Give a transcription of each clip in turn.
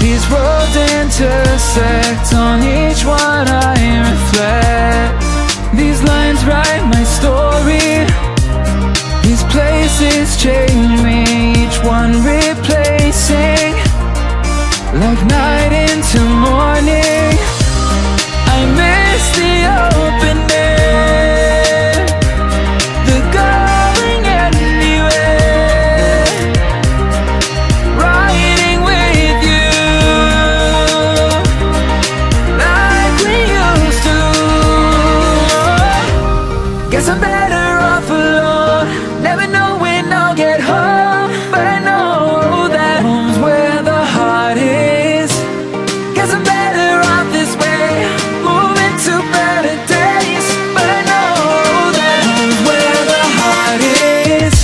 These roads intersect, on each one I reflect. These lines write my story. These places change me, each one replacing, like night into morning. I miss the open air, the going anywhere, riding with you like we used to. Guess I'm better off alone, never know when I'll get home, but I know that home's where the heart is. Guess I'm better off this way, moving to better days, but I know that home's where the heart is.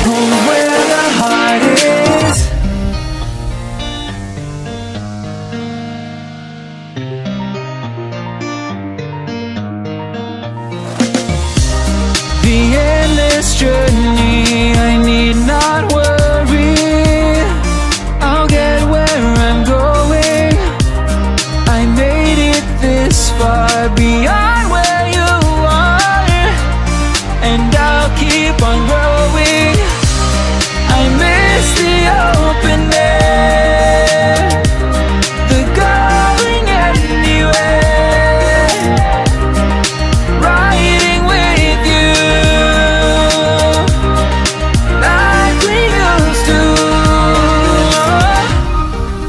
Home's where the heart is. The endless journey, I need not worry. I'll get where I'm going. I made it this far, beyond where you are, and I'll keep on growing. I miss the open air, the going anywhere, riding with you like we used to.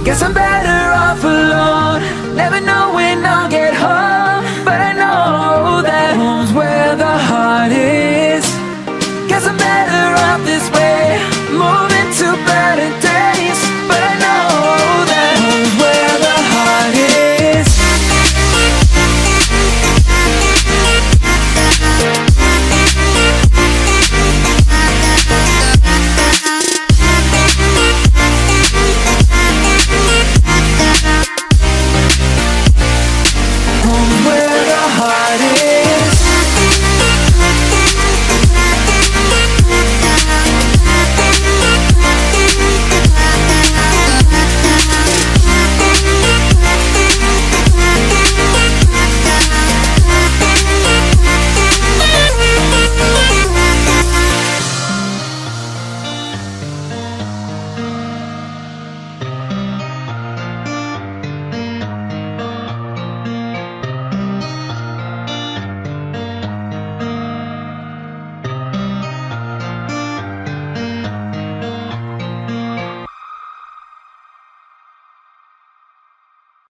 Guess I'm better off alone, never know when I'll get home, but I know that home's where the heart is. Guess I'm better off this way,